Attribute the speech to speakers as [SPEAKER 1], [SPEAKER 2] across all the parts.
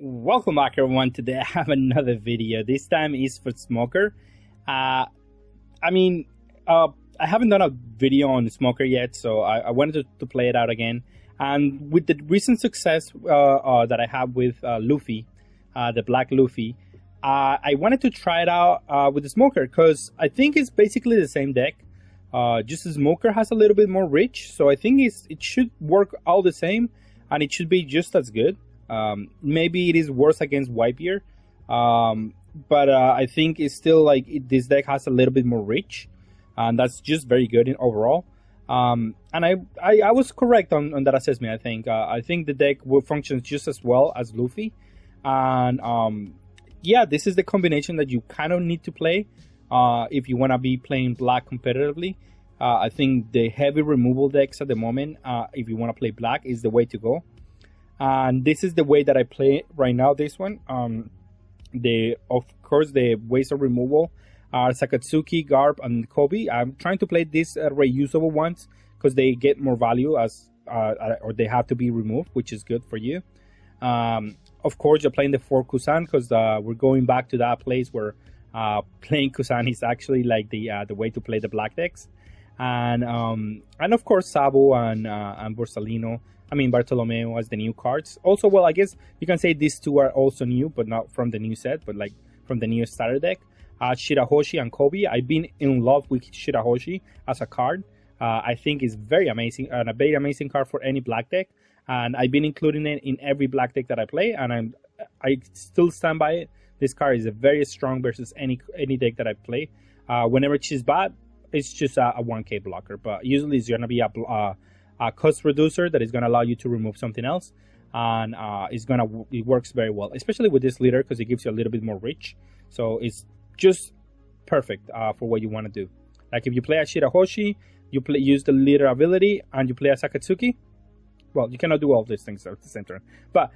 [SPEAKER 1] Welcome back everyone. Today I have another video. This time is for Smoker. I haven't done a video on Smoker yet, so I wanted to play it out again. And with the recent success that I have with Luffy, the Black Luffy, I wanted to try it out with the Smoker because I think it's basically the same deck. Just the Smoker has a little bit more reach, so I think it should work all the same, and it should be just as good. Maybe it is worse against Whitebeard, but I think it's still like this deck has a little bit more reach, and that's just very good in overall. And I was correct on that assessment. I think the deck will function just as well as Luffy, and yeah, this is the combination that you kind of need to play if you want to be playing Black competitively. I think the heavy removal decks at the moment, if you want to play Black, is the way to go. And this is the way that I play right now. This one, of course the ways of removal are Sakatsuki, Garp, and Kobe. I'm trying to play these reusable ones because they get more value as or they have to be removed, which is good for you. Of course, you're playing the 4 Kusan because we're going back to that place where playing Kusan is actually like the way to play the Black decks. And of course Sabo and Borsalino. Bartolomeo as the new cards. Also, well, I guess you can say these two are also new, but not from the new set, but like from the new starter deck. Shirahoshi and Kobe. I've been in love with Shirahoshi as a card. I think it's very amazing and a very amazing card for any Black deck. And I've been including it in every Black deck that I play, and I still stand by it. This card is a very strong versus any deck that I play. Whenever she's bad, it's just a 1k blocker, but usually it's gonna be a cost reducer that is going to allow you to remove something else, and it works very well, especially with this leader because it gives you a little bit more reach. So it's just perfect for what you want to do. Like if you play a Shirahoshi, use the leader ability, and you play a Sakatsuki. Well, you cannot do all these things at the same time, but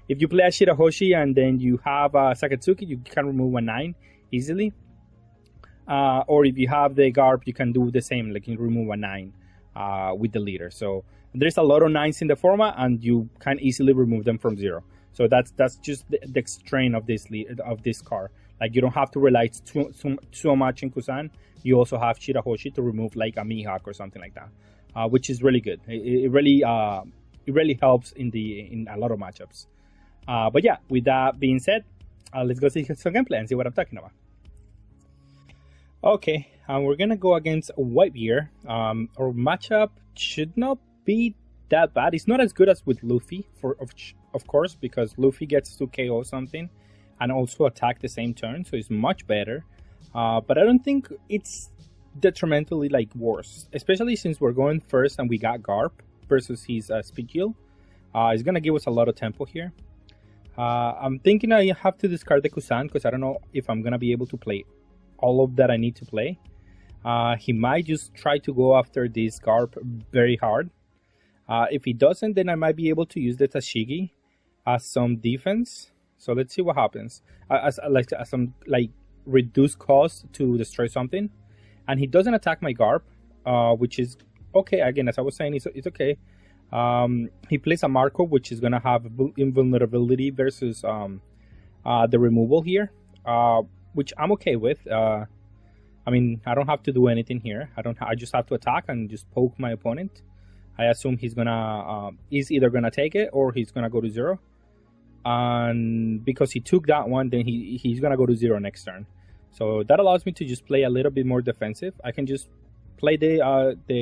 [SPEAKER 1] if you play a Shirahoshi and then you have a Sakatsuki, you can remove a 9 easily. Or if you have the Garp, you can do the same, like you remove a 9 with the leader. So there's a lot of 9s in the format, and you can easily remove them from 0. So that's just the strength of this card. Like you don't have to rely so much in Kusan. You also have Shirahoshi to remove like a Mihawk or something like that, which is really good. It really helps in a lot of matchups. But yeah, with that being said, let's go see some gameplay and see what I'm talking about. Okay, we're gonna go against Whitebeard. Our matchup should not be that bad. It's not as good as with Luffy, of course, because Luffy gets to KO something and also attack the same turn, so it's much better. But I don't think it's detrimentally like worse, especially since we're going first and we got Garp versus his speed heal. It's gonna give us a lot of tempo here. I'm thinking I have to discard the Kusan because I don't know if I'm gonna be able to play all of that I need to play. He might just try to go after this Garp very hard. If he doesn't, then I might be able to use the Tashigi as some defense. So let's see what happens. As some like reduced cost to destroy something. And he doesn't attack my Garp, which is okay. Again, as I was saying, it's okay. He plays a Marco, which is gonna have invulnerability versus the removal here. Which I'm okay with. I don't have to do anything here. I just have to attack and just poke my opponent. I assume he's either gonna take it or he's gonna go to 0. And because he took that one, then he's gonna go to 0 next turn. So that allows me to just play a little bit more defensive. I can just play the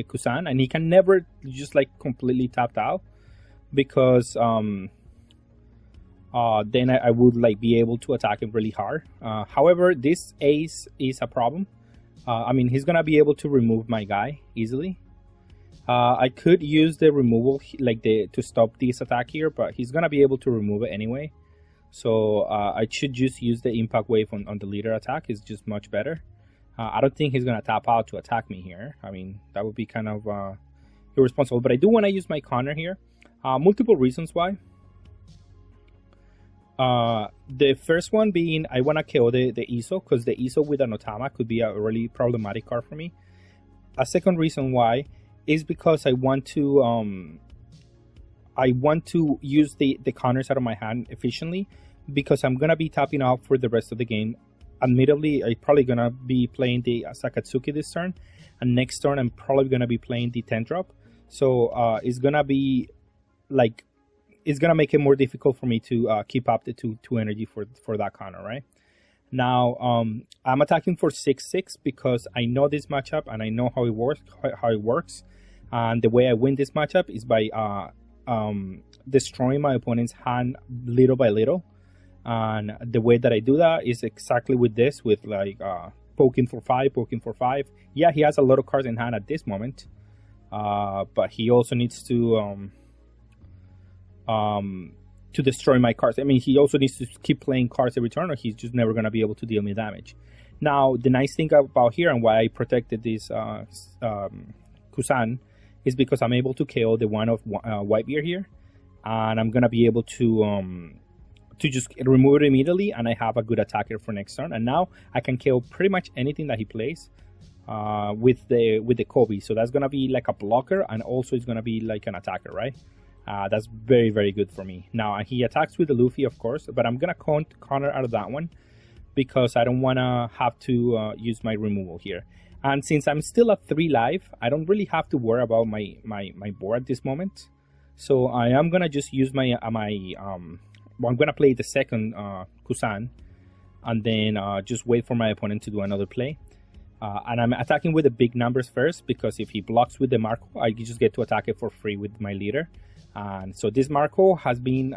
[SPEAKER 1] Kusan, and he can never just like completely tapped out because then I would like be able to attack him really hard. However, this ace is a problem. He's gonna be able to remove my guy easily. I could use the removal to stop this attack here, but he's gonna be able to remove it anyway. So I should just use the impact wave on the leader attack. It's just much better. I don't think he's gonna tap out to attack me here. That would be kind of irresponsible. But I do want to use my counter here. Multiple reasons why. The first one being I want to KO the Iso, because the Iso with an Otama could be a really problematic card for me. A second reason why is because I want to I want to use the counters out of my hand efficiently, because I'm gonna be tapping off for the rest of the game. Admittedly, I'm probably gonna be playing the Sakatsuki this turn, and next turn I'm probably gonna be playing the 10 drop. So it's gonna be like, it's gonna make it more difficult for me to keep up the two energy for that counter, right? Now I'm attacking for 6/6 because I know this matchup and I know how it works. And the way I win this matchup is by destroying my opponent's hand little by little. And the way that I do that is exactly with this, with like poking for 5. Yeah, he has a lot of cards in hand at this moment, but he also needs to destroy my cards. I mean, he also needs to keep playing cards every turn, or he's just never going to be able to deal me damage. Now, the nice thing about here and why I protected this Kusan is because I'm able to KO the one of Whitebeard here, and I'm going to be able to just remove it immediately, and I have a good attacker for next turn. And now I can KO pretty much anything that he plays with the Kobe. So that's gonna be like a blocker, and also it's gonna be like an attacker, right? That's very, very good for me. Now he attacks with the Luffy, of course, but I'm gonna counter out of that one because I don't wanna have to use my removal here. And since I'm still at 3 life, I don't really have to worry about my board at this moment. So I am gonna just use well, I'm going to play the second Kusan, and then just wait for my opponent to do another play. And I'm attacking with the big numbers first, because if he blocks with the Marco, I just get to attack it for free with my leader. And so this Marco has been...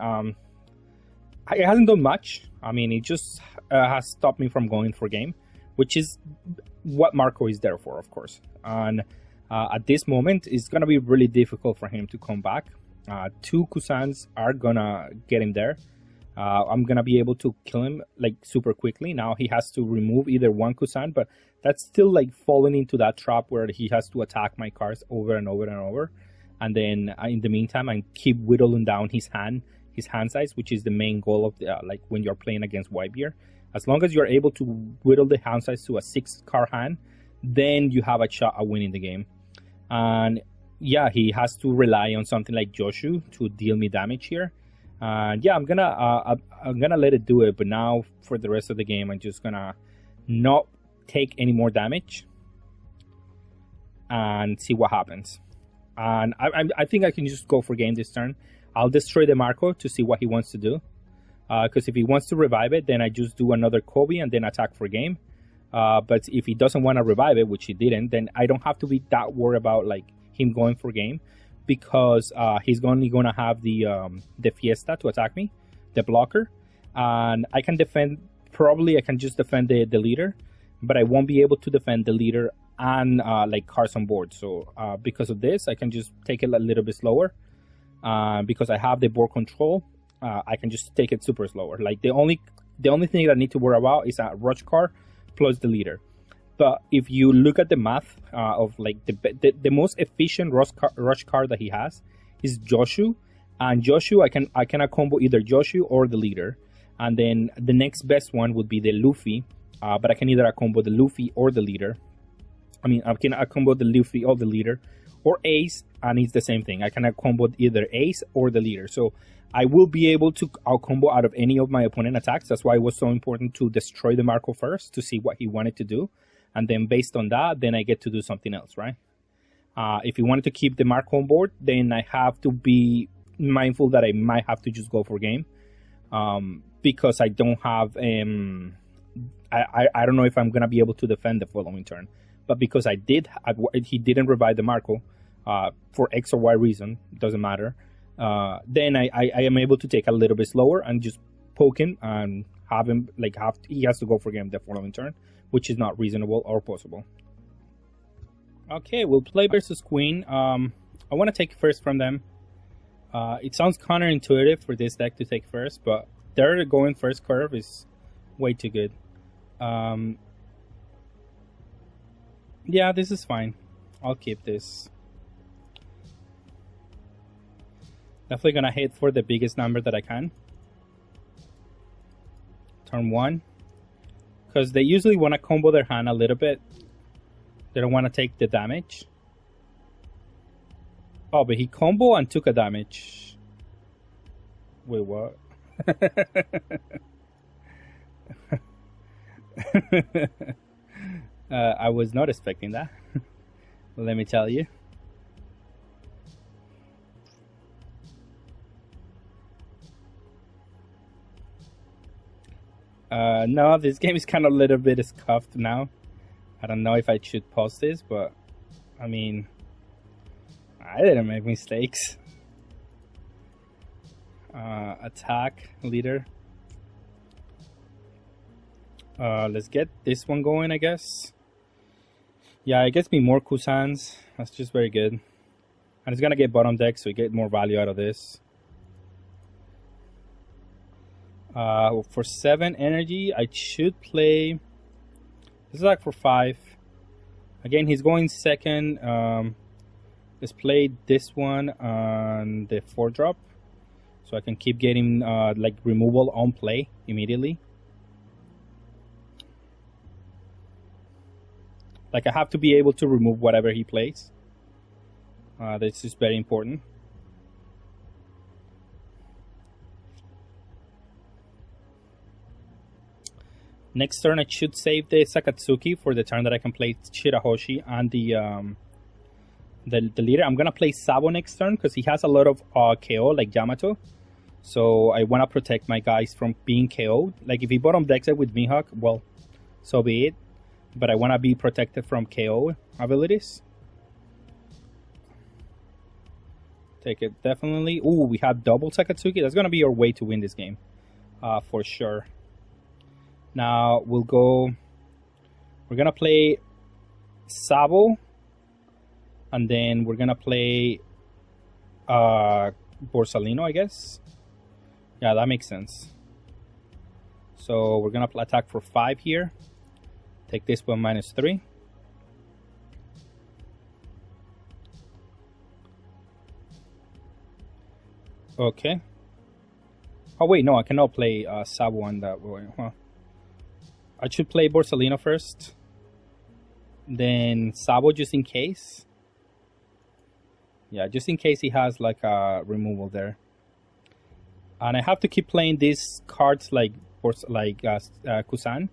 [SPEAKER 1] it hasn't done much. I mean, it just has stopped me from going for game, which is what Marco is there for, of course. And at this moment, it's going to be really difficult for him to come back. 2 Kusans are gonna get him there. I'm gonna be able to kill him like super quickly. Now he has to remove either one Kusan, but that's still like falling into that trap where he has to attack my cards over and over and over. And then in the meantime, I keep whittling down his hand size, which is the main goal of the, like when you're playing against Whitebeard. As long as you're able to whittle the hand size to a 6-card hand, then you have a shot at winning the game. And yeah, he has to rely on something like Joshu to deal me damage here. Yeah, I'm gonna let it do it. But now for the rest of the game, I'm just gonna not take any more damage and see what happens. And I think I can just go for game this turn. I'll destroy the Marco to see what he wants to do. Because if he wants to revive it, then I just do another Kobe and then attack for game. But if he doesn't want to revive it, which he didn't, then I don't have to be that worried about like him going for game, because he's only gonna have the Fiesta to attack me, the blocker, and I can defend. Probably I can just defend the leader, but I won't be able to defend the leader and like cards on board. So because of this, I can just take it a little bit slower. Because I have the board control, I can just take it super slower. Like the only thing that I need to worry about is a rush card plus the leader. But if you look at the math of like the most efficient rush card that he has is Joshu, and Joshu I can combo either Joshu or the leader, and then the next best one would be the Luffy, but I can either combo the Luffy or the leader. I mean, I can combo the Luffy or the leader, or Ace, and it's the same thing. I can combo either Ace or the leader, so I will be able to out-combo out of any of my opponent attacks. That's why it was so important to destroy the Marco first to see what he wanted to do. And then based on that, then I get to do something else, right? If he wanted to keep the Marco on board, then I have to be mindful that I might have to just go for game. Because I don't have... I don't know if I'm going to be able to defend the following turn. But because he didn't revive the Marco for X or Y reason, doesn't matter. Then I am able to take a little bit slower and just poke him and have him he has to go for game the following turn, which is not reasonable or possible. Okay, we'll play versus Queen. I want to take first from them. It sounds counterintuitive for this deck to take first, but their going first curve is way too good. Yeah, this is fine. I'll keep this. Definitely gonna hit for the biggest number that I can. Turn 1. Because they usually want to combo their hand a little bit. They don't want to take the damage. Oh, but he combo and took a damage. Wait, what? I was not expecting that. Let me tell you. No, this game is kind of a little bit scuffed now. I don't know if I should post this, but I mean, I didn't make mistakes. Attack leader. Let's get this one going, I guess. Yeah, it gets me more Kusans. That's just very good. And it's gonna get bottom deck, so we get more value out of this. For 7 energy, I should play. This is like for 5. Again, he's going second. Let's play this one on the 4-drop, so I can keep getting like removal on play immediately. Like I have to be able to remove whatever he plays. This is very important. Next turn, I should save the Sakatsuki for the turn that I can play Shirahoshi and the leader. I'm gonna play Sabo next turn because he has a lot of KO like Yamato. So I want to protect my guys from being KO'd. Like if he bottom decks it with Mihawk, well, so be it. But I want to be protected from KO abilities. Take it definitely. Ooh, we have double Sakatsuki. That's gonna be our way to win this game, for sure. Now we'll go. We're gonna play Sabo, and then we're gonna play Borsalino, I guess. Yeah, that makes sense. So we're gonna attack for 5 here. Take this one -3. Okay. Oh wait, no, I cannot play Sabo on that way. Huh. I should play Borsalino first, then Sabo just in case. Yeah, just in case he has like a removal there. And I have to keep playing these cards like Kusan.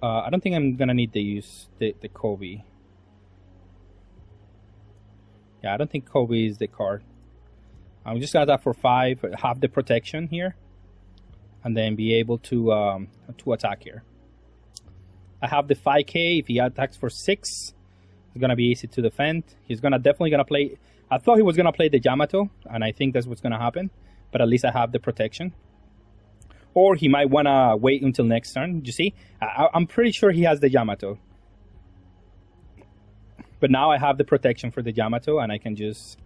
[SPEAKER 1] I don't think I'm gonna need to use the Kobe. Yeah, I don't think Kobe is the card. I'm just gonna attack for 5, have the protection here, and then be able to attack here. I have the 5k. If he attacks for 6, it's gonna be easy to defend. He's definitely gonna play. I thought he was gonna play the Yamato, and I think that's what's gonna happen. But at least I have the protection. Or he might wanna wait until next turn. You see, I'm pretty sure he has the Yamato. But now I have the protection for the Yamato, and I can just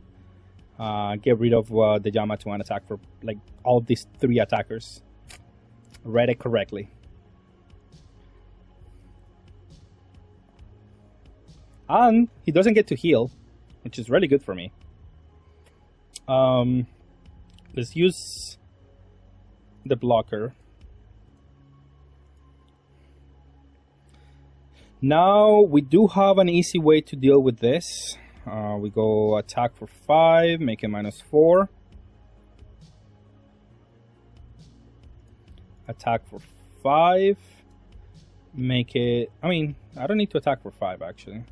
[SPEAKER 1] get rid of the Yamato and attack for like all these 3 attackers. Read it correctly. And he doesn't get to heal, which is really good for me. Let's use the blocker. Now we do have an easy way to deal with this. We go attack for 5, make it -4. Attack for 5, make it. I mean, I don't need to attack for 5 actually.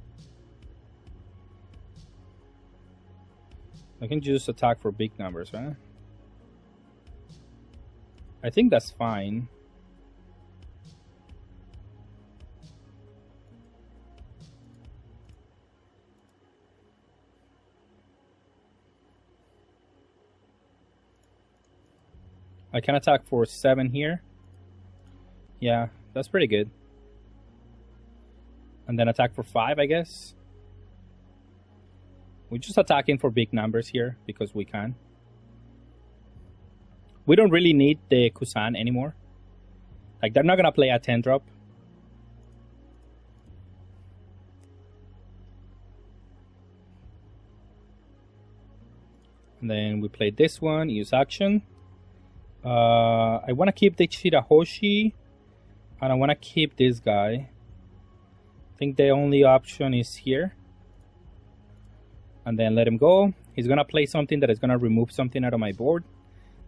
[SPEAKER 1] I can just attack for big numbers, right? I think that's fine. I can attack for 7 here. Yeah, that's pretty good. And then attack for 5, I guess. We're just attacking for big numbers here because we can. We don't really need the Kusan anymore. Like, they're not gonna play a 10-drop. And then we play this one, use action. I want to keep the Shirahoshi, and I want to keep this guy. I think the only option is here. And then let him go. He's going to play something that is going to remove something out of my board.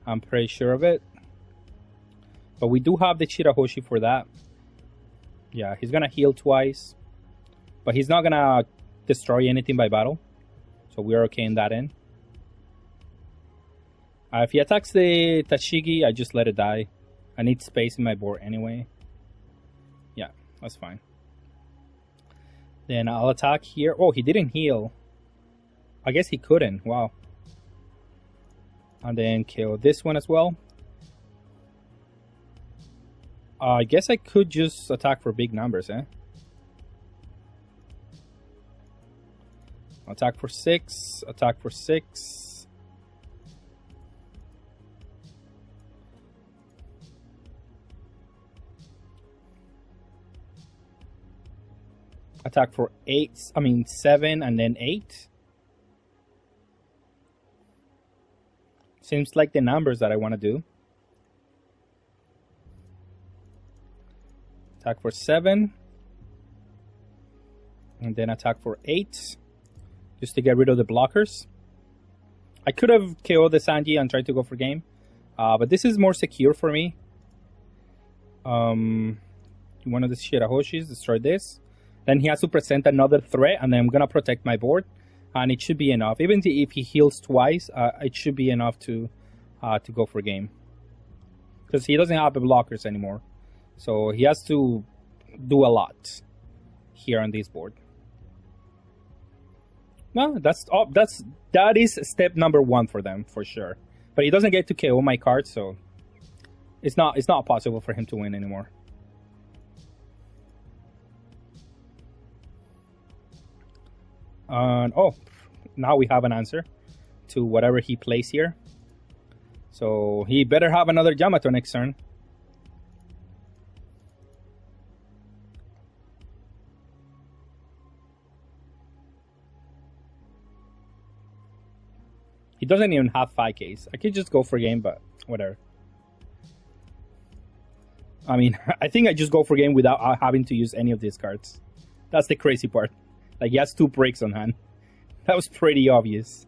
[SPEAKER 1] I'm pretty sure of it. But we do have the Shirahoshi for that. Yeah, he's gonna heal twice. But he's not gonna destroy anything by battle. So we're okay in that end. If he attacks the Tashigi, I just let it die. I need space in my board anyway. Yeah, that's fine. Then I'll attack here. Oh, he didn't heal. I guess he couldn't. Wow. And then kill this one as well. I guess I could just attack for big numbers, eh? Attack for 6. Attack for 6. Attack for 8. I mean 7 and then 8. Seems like the numbers that I want to do. Attack for 7. And then attack for 8. Just to get rid of the blockers. I could have KO'd the Sanji and tried to go for game. But this is more secure for me. One of the Shirahoshis, destroy this. Then he has to present another threat, and then I'm going to protect my board. And it should be enough. Even if he heals twice, it should be enough to go for game. Because he doesn't have the blockers anymore. So he has to do a lot here on this board. No, that is step number 1 for them, for sure. But he doesn't get to KO my card, so it's not possible for him to win anymore. Oh, now we have an answer to whatever he plays here. So he better have another Yamato next turn. He doesn't even have 5Ks. I could just go for game, but whatever. I mean, I think I just go for game without having to use any of these cards. That's the crazy part. Like, he has 2 breaks on hand. That was pretty obvious.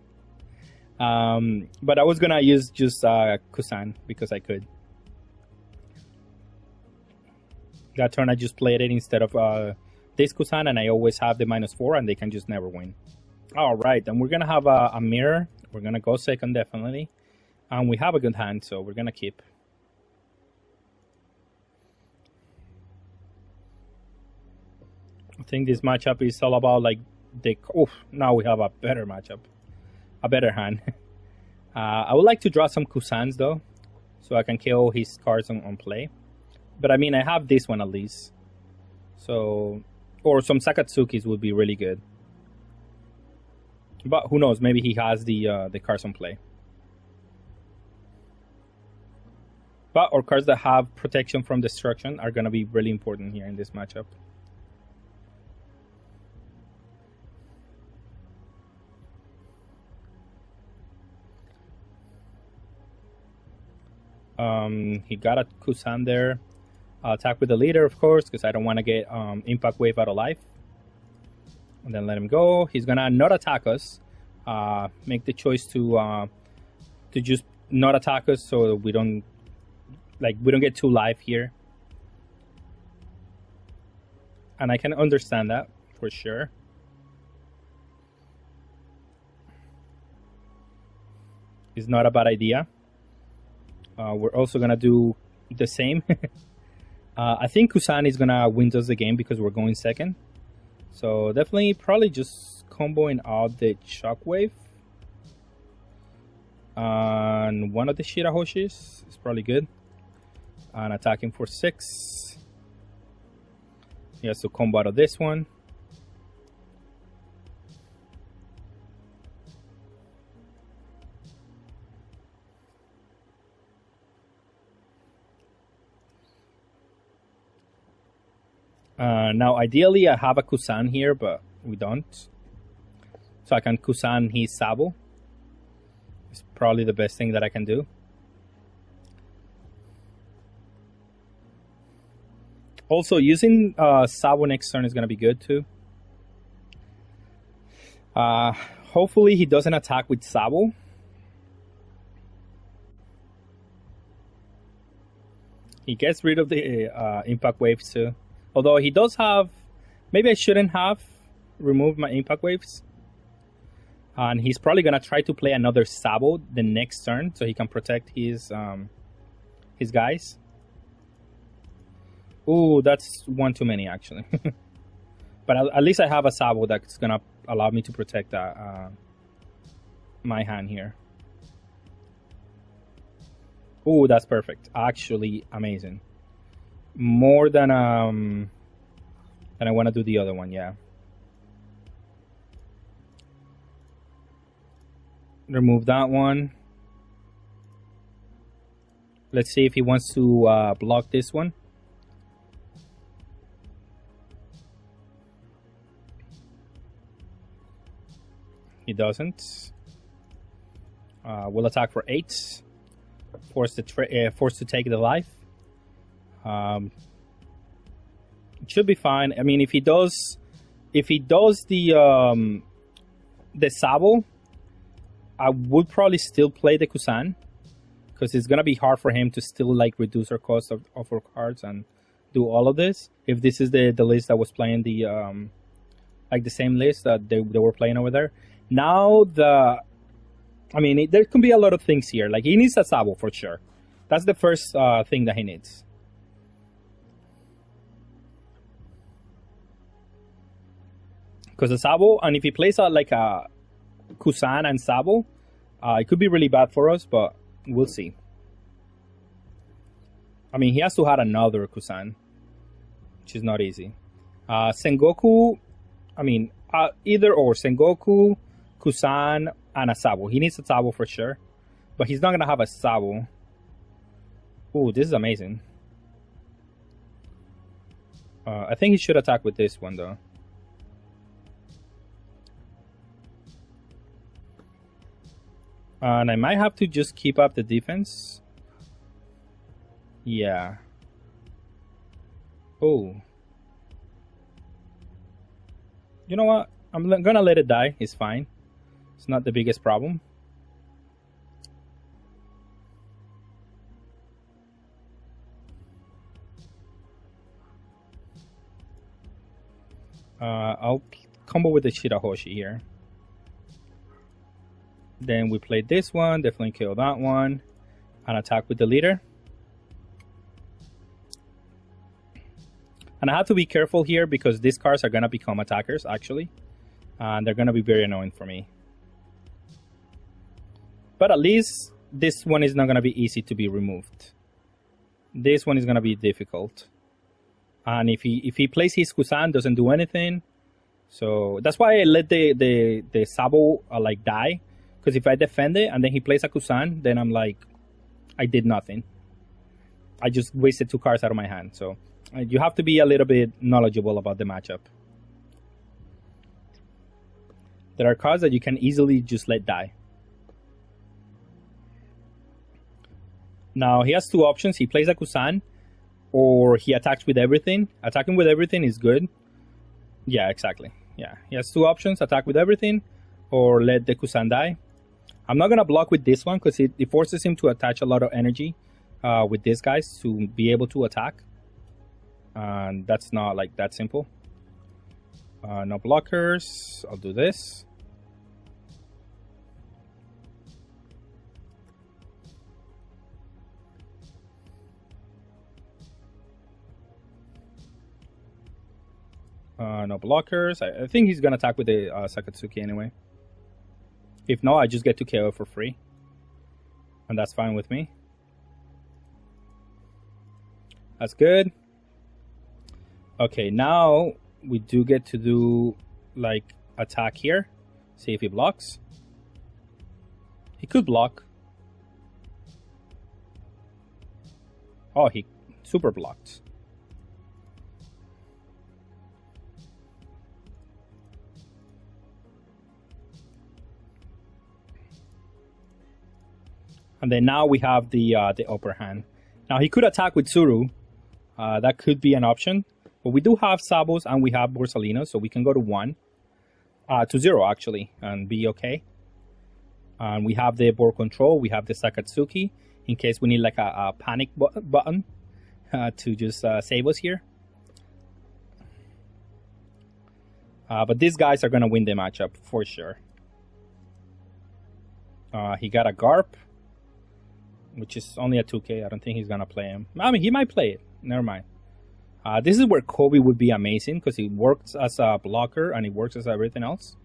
[SPEAKER 1] But I was gonna use just Kusan because I could. That turn I just played it instead of this Kusan, and I always have the -4, and they can just never win. Alright, then we're gonna have a mirror. We're gonna go second, definitely. And we have a good hand, so we're gonna keep. I think this matchup is all about like the. Oh, now we have a better matchup, a better hand. I would like to draw some Kusans though, so I can kill his cards on play. But I mean, I have this one at least. So, or some Sakatsukis would be really good. But who knows? Maybe he has the cards on play. But our cards that have protection from destruction are gonna be really important here in this matchup. He got a Kusan there. Attack with the leader, of course, because I don't want to get Impact Wave out of life. And then let him go. He's gonna not attack us. Make the choice to just not attack us, so we don't get 2 life here. And I can understand that for sure. It's not a bad idea. We're also gonna do the same. I think Kusan is gonna win us the game because we're going second. So definitely, probably just comboing out the Shockwave. And one of the Shirahoshis is probably good. And attacking for 6. He has to combo out of this one. Now, ideally, I have a Kusan here, but we don't. So I can Kusan his Sabo. It's probably the best thing that I can do. Also, using Sabo next turn is going to be good, too. Hopefully, he doesn't attack with Sabo. He gets rid of the impact waves too. Although he does have... Maybe I shouldn't have removed my impact waves. And he's probably going to try to play another Sabo the next turn so he can protect his guys. Ooh, that's one too many, actually. But at least I have a Sabo that's going to allow me to protect my hand here. Ooh, that's perfect. Actually, amazing. More than I want to do the other one, yeah. Remove that one. Let's see if he wants to block this one. He doesn't. We'll attack for 8. Force to take the life. It should be fine. I mean, if he does the Sabo, I would probably still play the Kusan, because it's gonna be hard for him to still like reduce our cost of our cards and do all of this. If this is the list that was playing the like the same list that they were playing over there. Now there can be a lot of things here. Like he needs a Sabo for sure. That's the first thing that he needs. Because a Sabo, and if he plays like a Kusan and Sabo, it could be really bad for us, but we'll see. I mean, he has to have another Kusan, which is not easy. Sengoku, I mean, either or Sengoku, Kusan, and a Sabo. He needs a Sabo for sure, but he's not going to have a Sabo. Ooh, this is amazing. I think he should attack with this one, though. And I might have to just keep up the defense. Yeah. Oh. You know what? I'm gonna let it die. It's fine. It's not the biggest problem. I'll combo with the Shirahoshi here. Then we play this one, definitely kill that one, and attack with the leader. And I have to be careful here because these cards are going to become attackers, actually. And they're going to be very annoying for me. But at least this one is not going to be easy to be removed. This one is going to be difficult. And if he plays his Kusan, doesn't do anything. So that's why I let the Sabo like die. Because if I defend it and then he plays a Kusan, then I'm like, I did nothing. I just wasted 2 cards out of my hand. So you have to be a little bit knowledgeable about the matchup. There are cards that you can easily just let die. Now he has 2 options. He plays a Kusan or he attacks with everything. Attacking with everything is good. Yeah, exactly. Yeah, he has 2 options. Attack with everything or let the Kusan die. I'm not going to block with this one because it forces him to attach a lot of energy with these guys to be able to attack. And that's not like that simple. No blockers. I'll do this. No blockers. I think he's going to attack with the Sakatsuki anyway. If not, I just get to KO for free. And that's fine with me. That's good. Okay, now we do get to do like attack here. See if he blocks. He could block. Oh, he super blocked. And then now we have the upper hand. Now he could attack with Tsuru. That could be an option. But we do have Sabos and we have Borsalinos, so we can go to 1. To 0 actually, and be okay. And we have the board control. We have the Sakatsuki in case we need like a panic button. to just save us here. But these guys are going to win the matchup for sure. He got a Garp, which is only a 2k. I don't think he's going to play him. I mean, he might play it. Never mind. This is where Kobe would be amazing because he works as a blocker and he works as everything else.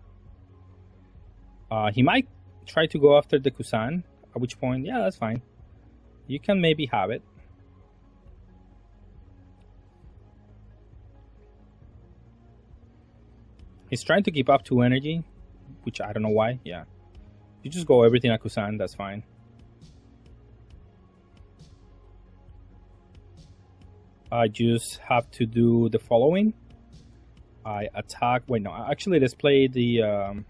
[SPEAKER 1] He might try to go after the Kusan, at which point, yeah, that's fine. You can maybe have it. He's trying to keep up 2 energy, which I don't know why. Yeah. You just go everything at Kusan, that's fine. I just have to do the following. I attack. Wait, no. Actually, let's play the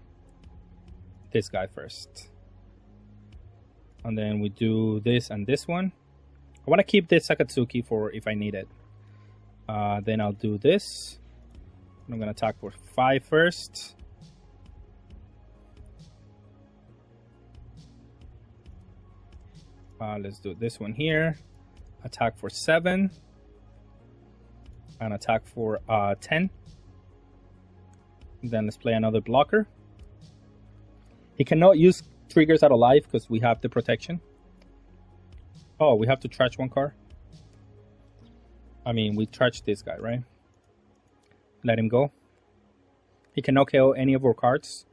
[SPEAKER 1] this guy first. And then we do this and this one. I want to keep this Sakatsuki for if I need it. Then I'll do this. I'm going to attack for 5 first. Let's do this one here. Attack for 7. And attack for 10. Then let's play another blocker. He cannot use triggers out of life because we have the protection. Oh, we have to trash 1 card. I mean, we trash this guy, right? Let him go. He cannot KO any of our cards,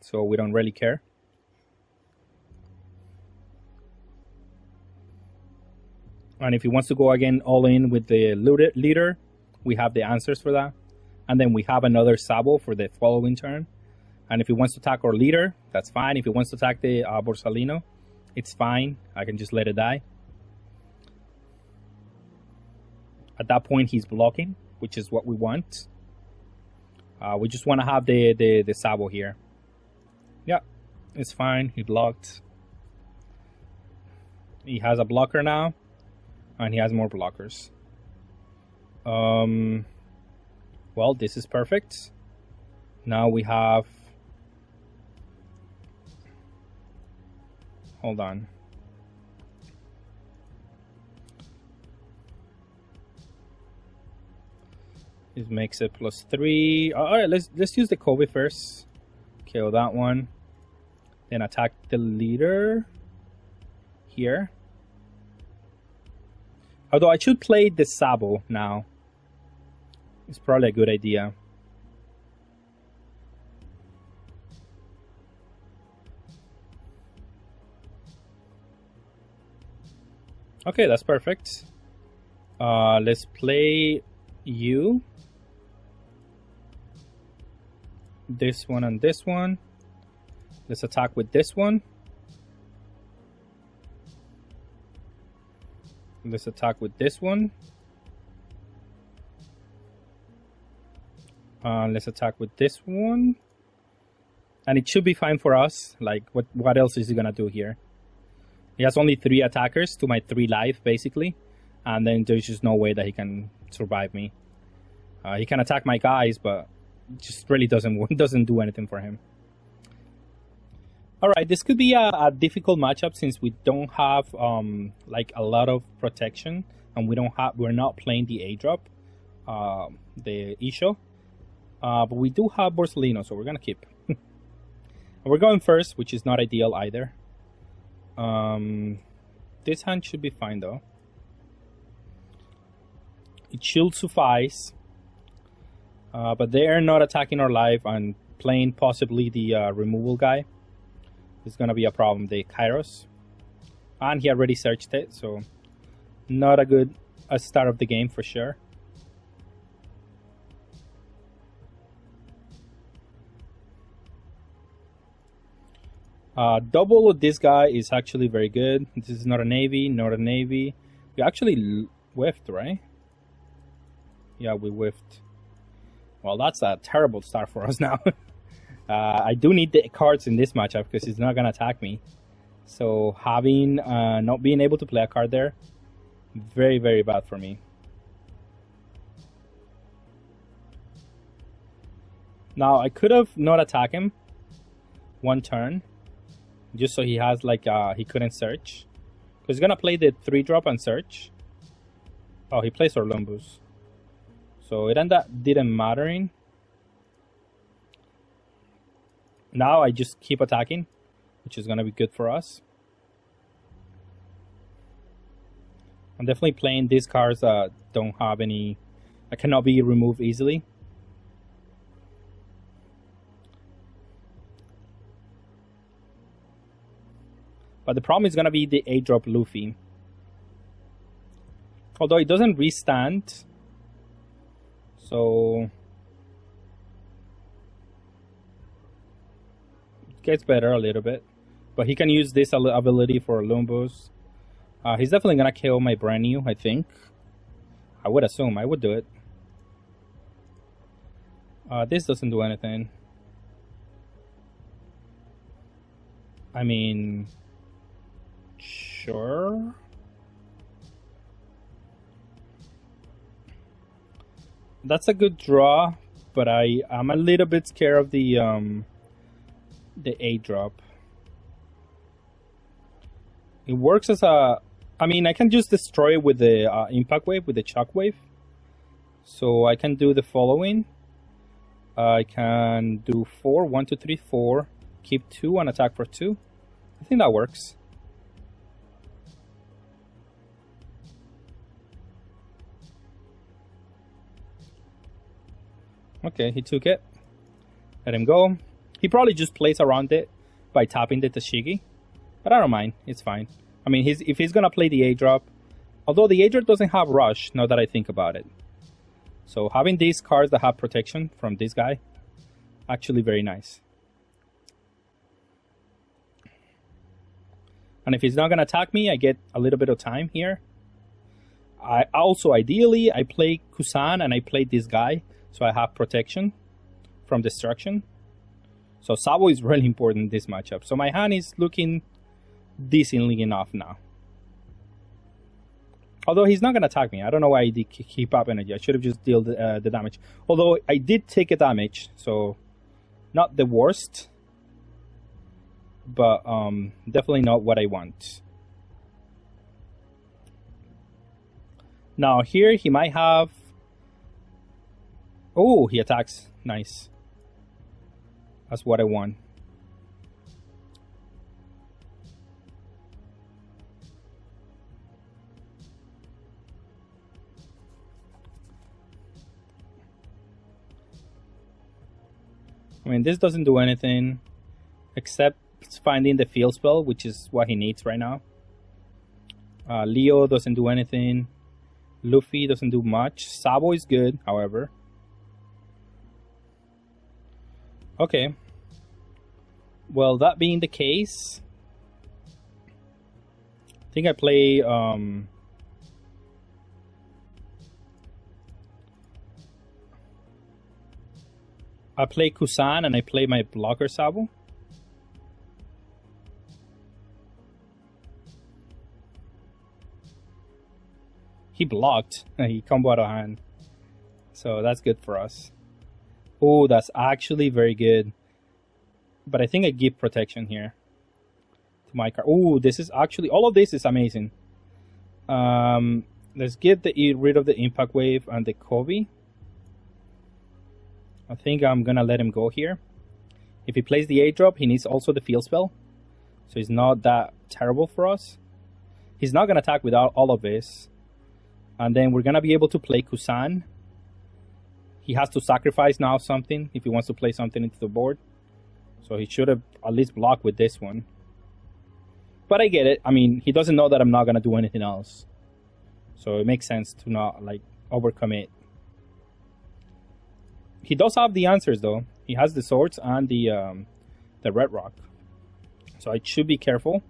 [SPEAKER 1] so we don't really care. And if he wants to go again all in with the leader, we have the answers for that. And then we have another Sabo for the following turn. And if he wants to attack our leader, that's fine. If he wants to attack the Borsalino, it's fine. I can just let it die. At that point, he's blocking, which is what we want. We just want to have the Sabo here. Yeah, it's fine. He blocked. He has a blocker now. And he has more blockers. Well, this is perfect. Now we have... Hold on. This makes it +3. Alright, let's use the Kobe first. Kill that one. Then attack the leader. Here. Although I should play the Sabo now. It's probably a good idea. Okay, that's perfect. Let's play you. This one and this one. Let's attack with this one. Let's attack with this one. Let's attack with this one. And it should be fine for us. Like, what else is he gonna do here? He has only 3 attackers to my 3 life, basically. And then there's just no way that he can survive me. He can attack my guys, but just really doesn't do anything for him. Alright, this could be a difficult matchup since we don't have like a lot of protection, and we're not playing the A-drop, the Isho. But we do have Borsalino, so we're gonna keep. And we're going first, which is not ideal either. This hand should be fine though. It should suffice. But they are not attacking our life and playing possibly the removal guy. It's gonna be a problem. The Kairos, and he already searched it, so not a good start of the game for sure. Double of this guy is actually very good. This is not a navy, not a navy. We actually whiffed, right? Yeah, we whiffed. Well, that's a terrible start for us now. I do need the cards in this matchup because he's not gonna attack me. So having not being able to play a card there, very, very bad for me. Now I could have not attacked him 1 turn, just so he has like he couldn't search, because he's gonna play the 3-drop and search. Oh, he plays Orlumbus. So it didn't matter. Now I just keep attacking, which is gonna be good for us. I'm definitely playing these cards that don't have any, that cannot be removed easily. But the problem is gonna be the 8-drop Luffy. Although it doesn't restand. So it gets better a little bit. But he can use this ability for Lumbos. He's definitely gonna kill my brand new, I think. I would assume. I would do it. This doesn't do anything. I mean, sure. That's a good draw, but I'm a little bit scared of the 8-drop. It works as a, I mean, I can just destroy it with the impact wave, with the shock wave. So I can do the following. I can do 4, 1, 2, 3, 4, keep 2 and attack for 2. I think that works. Okay, he took it. Let him go. He probably just plays around it by tapping the Tashigi. But I don't mind. It's fine. I mean, if he's going to play the 8-drop, although the 8-drop doesn't have Rush, now that I think about it. So having these cards that have protection from this guy, actually very nice. And if he's not going to attack me, I get a little bit of time here. Ideally, I play Kusan and I play this guy, so I have protection from destruction. So Sabo is really important in this matchup. So my hand is looking decently enough now. Although he's not going to attack me. I don't know why he did keep up energy. I should have just dealt the damage. Although I did take a damage, so not the worst. But definitely not what I want. Now here he might have... Oh, he attacks. Nice. That's what I want. I mean, this doesn't do anything except finding the field spell, which is what he needs right now. Leo doesn't do anything. Luffy doesn't do much. Sabo is good, however. Okay. Well, that being the case, I think I play Kusan and I play my blocker Sabo. He blocked. He combo out of hand. So that's good for us. Oh, that's actually very good. But I think I give protection here to my card. Oh, this is actually... All of this is amazing. Let's get rid of the impact wave and the Kobe. I think I'm going to let him go here. If he plays the 8-drop, he needs also the field spell. So it's not that terrible for us. He's not going to attack without all of this. And then we're going to be able to play Kusan. He has to sacrifice now something if he wants to play something into the board. So he should have at least blocked with this one. But I get it. I mean, he doesn't know that I'm not going to do anything else. So it makes sense to not, like, overcommit. He does have the answers, though. He has the swords and the red rock. So I should be careful.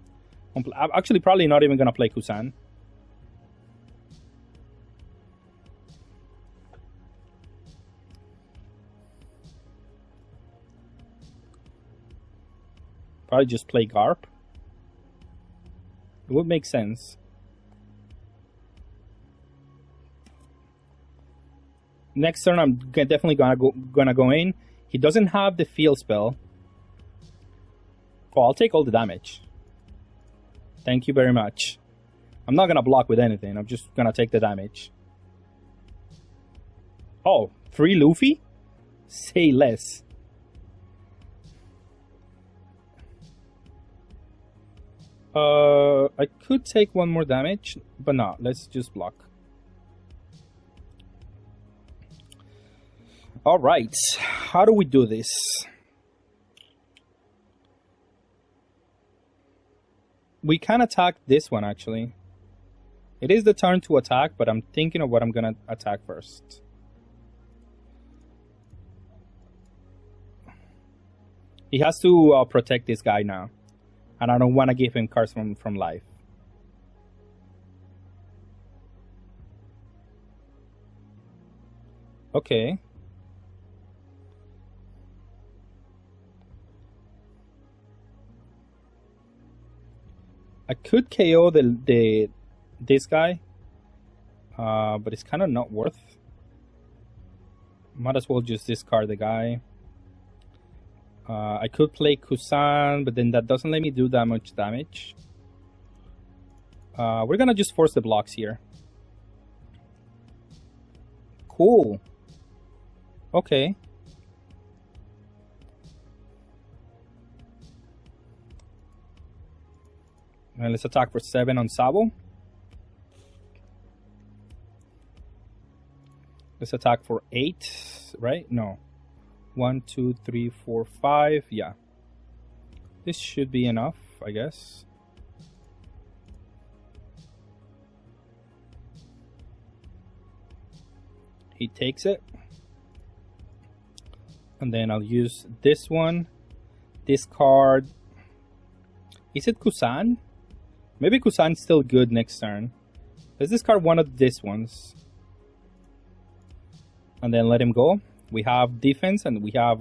[SPEAKER 1] I'm actually probably not even going to play Kusan. Probably just play Garp. It would make sense. Next turn, I'm definitely gonna go in. He doesn't have the field spell. Oh, I'll take all the damage. Thank you very much. I'm not gonna block with anything. I'm just gonna take the damage. Oh, 3 Luffy? Say less. I could take 1 more damage, but no, let's just block. Alright, how do we do this? We can attack this one, actually. It is the turn to attack, but I'm thinking of what I'm gonna attack first. He has to protect this guy now. And I don't want to give him cards from life. Okay. I could KO this guy, but it's kind of not worth. Might as well just discard the guy. I could play Kusan, but then that doesn't let me do that much damage. We're gonna just force the blocks here. Cool. Okay. And let's attack for 7 on Sabo. Let's attack for 8, right? No. 1, 2, 3, 4, 5. Yeah. This should be enough, I guess. He takes it. And then I'll use this one. This card. Is it Kusan? Maybe Kusan's still good next turn. Let's discard one of these ones. And then let him go. We have defense and we have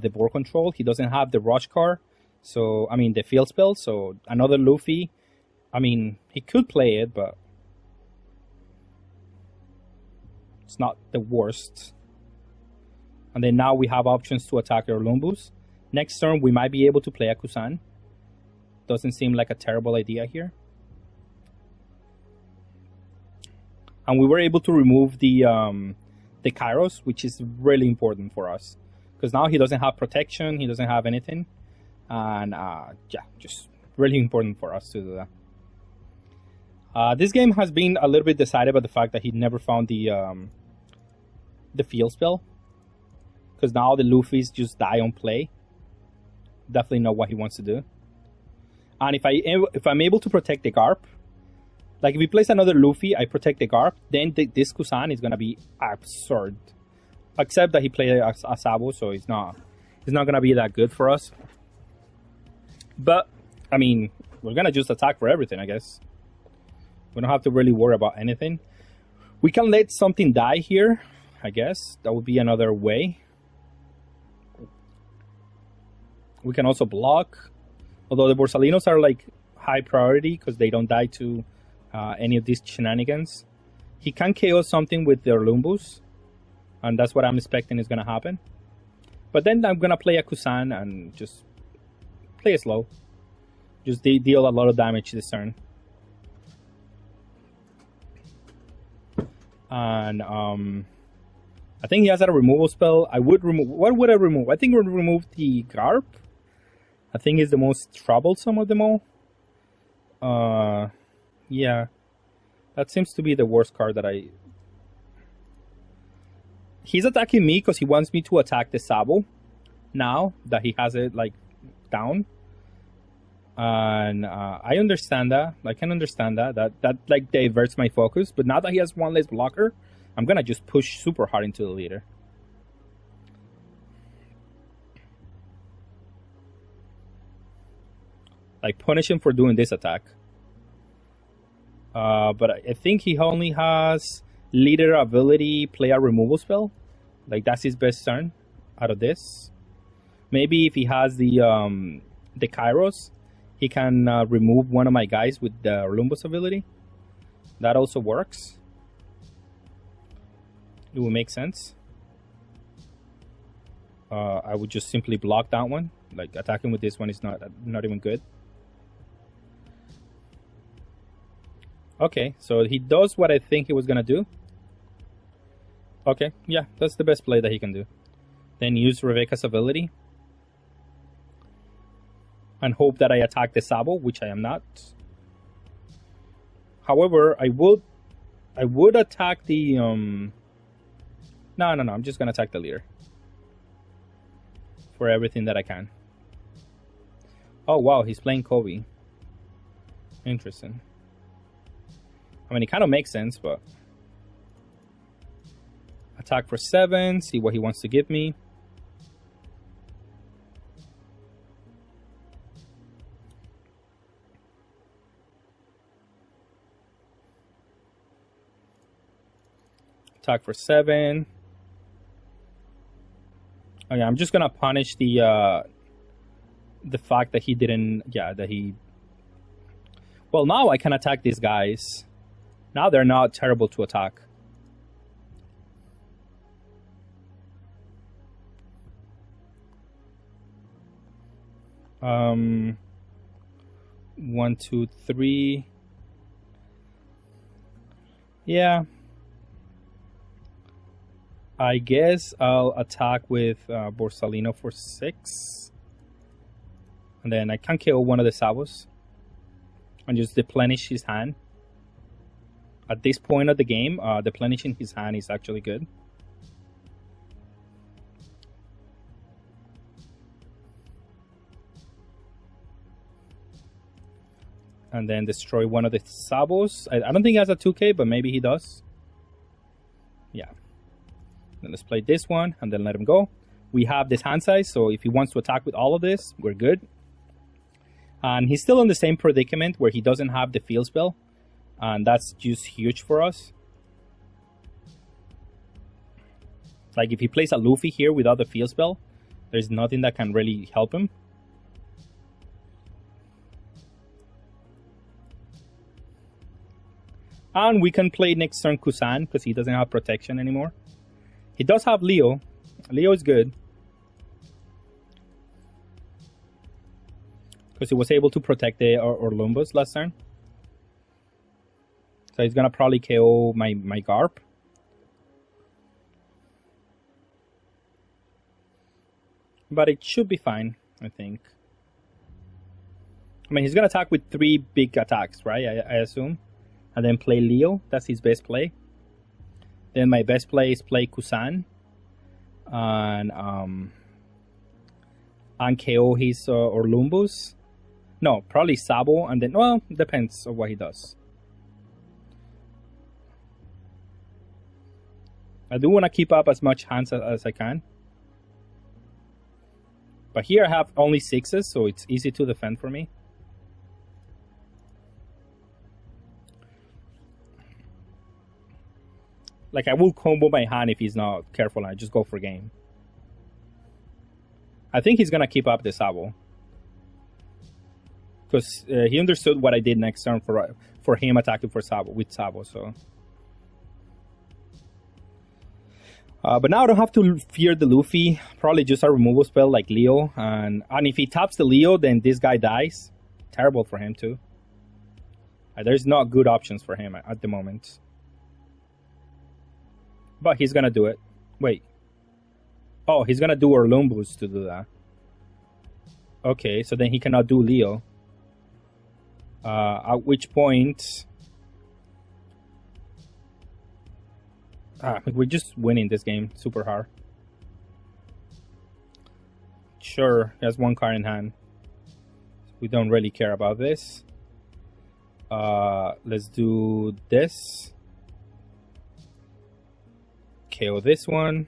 [SPEAKER 1] the board control. He doesn't have the rush card. So, I mean, the field spell. So, another Luffy. I mean, he could play it, but it's not the worst. And then now we have options to attack our Lumbus. Next turn, we might be able to play a Kusan. Doesn't seem like a terrible idea here. And we were able to remove the Kairos, which is really important for us. Because now he doesn't have protection, he doesn't have anything. And yeah, just really important for us to do that. This game has been a little bit decided by the fact that he never found the field spell. Because now the Luffy's just die on play. Definitely know what he wants to do. And if I'm able to protect the Garp, like if he plays another Luffy, I protect the Garp, then this Kusan is gonna be absurd. Except that he played a Sabo, so it's not gonna be that good for us. But I mean, we're gonna just attack for everything, I guess. We don't have to really worry about anything. We can let something die here, I guess. That would be another way. We can also block. Although the Borsalinos are like high priority because they don't die to any of these shenanigans. He can KO something with their Lumbus. And that's what I'm expecting is going to happen. But then I'm going to play a Kusan and just play it slow. Just deal a lot of damage this turn. And I think he has a removal spell. I would remove... What would I remove? I think I would remove the Garp. I think it's the most troublesome of them all. Yeah. That seems to be the worst card that I... He's attacking me because he wants me to attack the Sabo. Now that he has it, like, down. And I understand that. I can understand that. That, like, diverts my focus. But now that he has one less blocker, I'm gonna just push super hard into the leader. Like, punish him for doing this attack. But I think he only has leader ability, play a removal spell. Like, that's his best turn out of this. Maybe if he has the Kairos, he can remove one of my guys with the Lumbus ability. That also works. It will make sense. I would just simply block that one. Like, attacking with this one is not even good. Okay, so he does what I think he was gonna do. Okay, yeah, that's the best play that he can do. Then use Rebecca's ability. And hope that I attack the Sabo, which I am not. However, I would attack the No, I'm just gonna attack the leader. For everything that I can. Oh wow, he's playing Kobe. Interesting. I mean, it kind of makes sense, but... Attack for 7, see what he wants to give me. Attack for 7. Okay, I'm just gonna punish the fact that he didn't... Yeah, that he... Well, now I can attack these guys. Now they're not terrible to attack. One, two, three. Yeah. I guess I'll attack with Borsalino for 6. And then I can kill one of the Sabos. And just deplenish his hand. At this point of the game, deplenishing his hand is actually good. And then destroy one of the Sabos. I don't think he has a 2k, but maybe he does. Yeah. Then let's play this one and then let him go. We have this hand size, so if he wants to attack with all of this, we're good. And he's still in the same predicament where he doesn't have the field spell. And that's just huge for us. Like if he plays a Luffy here without the field spell, there's nothing that can really help him. And we can play next turn Kusan because he doesn't have protection anymore. He does have Leo. Leo is good. Because he was able to protect the Orlumbus last turn. So he's gonna probably KO my Garp. But it should be fine, I think. I mean, he's gonna attack with 3 big attacks, right? I assume. And then play Leo. That's his best play. Then my best play is play Kusan. And KO his Orlumbus. No, probably Sabo. And then, well, depends on what he does. I do want to keep up as much hands as I can. But here I have only 6s, so it's easy to defend for me. Like, I will combo my hand if he's not careful and I just go for game. I think he's going to keep up the Sabo. Because he understood what I did next turn for him attacking for Sabo, with Sabo, so... but now I don't have to fear the Luffy. Probably just a removal spell like Leo. And if he taps the Leo, then this guy dies. Terrible for him too. There's not good options for him at the moment. But he's gonna do it. Wait. Oh, he's gonna do Orlumbus to do that. Okay, so then he cannot do Leo. At which point... we're just winning this game super hard. Sure, he has 1 card in hand. We don't really care about this. Let's do this. KO this one.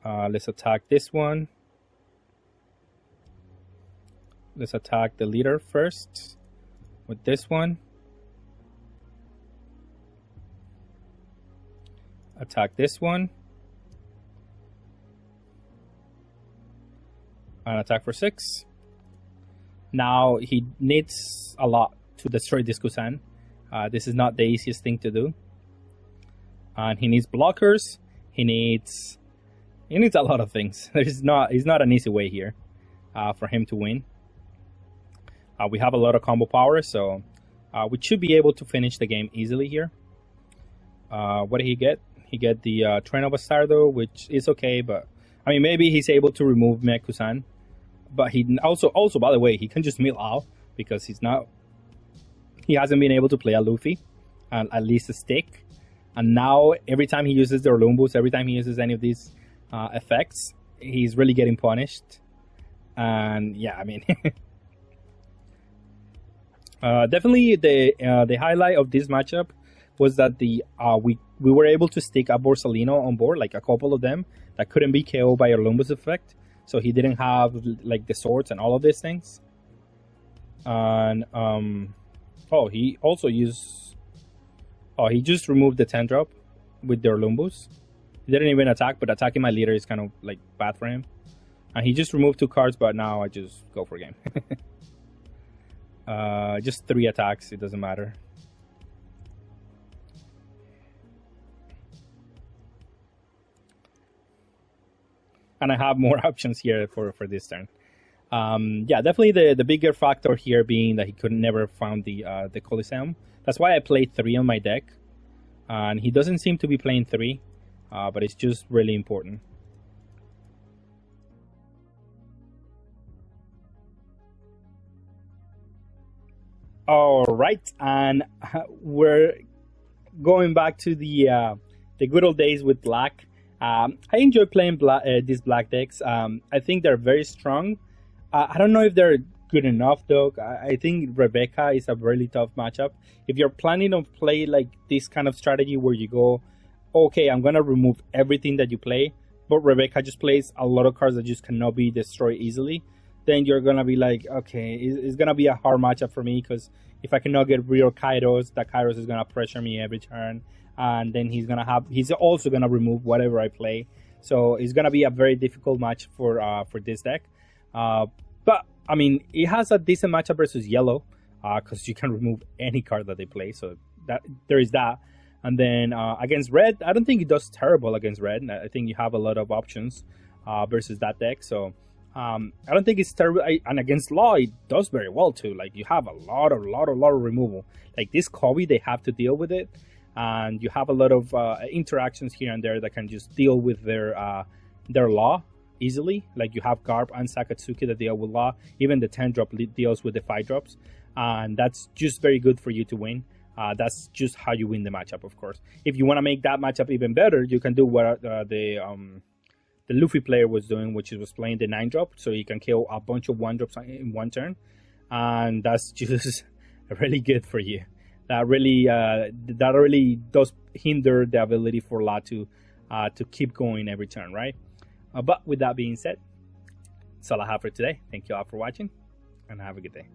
[SPEAKER 1] Let's attack this one. Let's attack the leader first with this one. Attack this one. And attack for 6. Now he needs a lot to destroy this Kusan. This is not the easiest thing to do. And he needs blockers. He needs a lot of things. It's not an easy way here for him to win. We have a lot of combo power, so we should be able to finish the game easily here. What did he get? He get the Train of Bastardo, which is okay, but I mean maybe he's able to remove Mekusan. But he also by the way, he can just mill out because he hasn't been able to play a Luffy, at least a stick. And now every time he uses the Orlumbus, every time he uses any of these effects, he's really getting punished. And yeah, I mean, definitely the highlight of this matchup was that we were able to stick a Borsalino on board, like a couple of them that couldn't be KO'd by Orlumbus effect. So he didn't have like the swords and all of these things. And he also used. He just removed the 10 drop with the Orlumbus. He didn't even attack, but attacking my leader is kind of like bad for him. And he just removed 2 cards, but now I just go for game. Just 3 attacks, it doesn't matter. And I have more options here for this turn. Yeah, definitely the bigger factor here being that he could never found the Coliseum. That's why I played 3 on my deck. And he doesn't seem to be playing 3, but it's just really important. All right, and we're going back to the good old days with black. I enjoy playing these black decks. I think they're very strong. I don't know if they're good enough though. I think Rebecca is a really tough matchup. If you're planning to play like this kind of strategy where you go, okay, I'm gonna remove everything that you play, but Rebecca just plays a lot of cards that just cannot be destroyed easily, then you're gonna be like, okay, it's gonna be a hard matchup for me, because if I cannot get real Kairos, that Kairos is gonna pressure me every turn, and then he's also gonna remove whatever I play. So it's gonna be a very difficult match for this deck. But I mean, it has a decent matchup versus yellow, because you can remove any card that they play. So that there is that. And then against red, I don't think it does terrible against red. I think you have a lot of options versus that deck. So I don't think it's terrible. And against law, it does very well too. Like you have a lot of removal. Like this Kobe, they have to deal with it, and you have a lot of interactions here and there that can just deal with their law easily. Like you have Garp and Sakatsuki that deal with law. Even the 10 drop deals with the 5 drops, and that's just very good for you to win. That's just how you win the matchup, of course. If you want to make that matchup even better, you can do what the Luffy player was doing, which was playing the 9 drop, so you can kill a bunch of 1 drops in one turn, and that's just really good for you. That really does hinder the ability for La to keep going every turn, right? But with that being said, that's all I have for today. Thank you all for watching, and have a good day.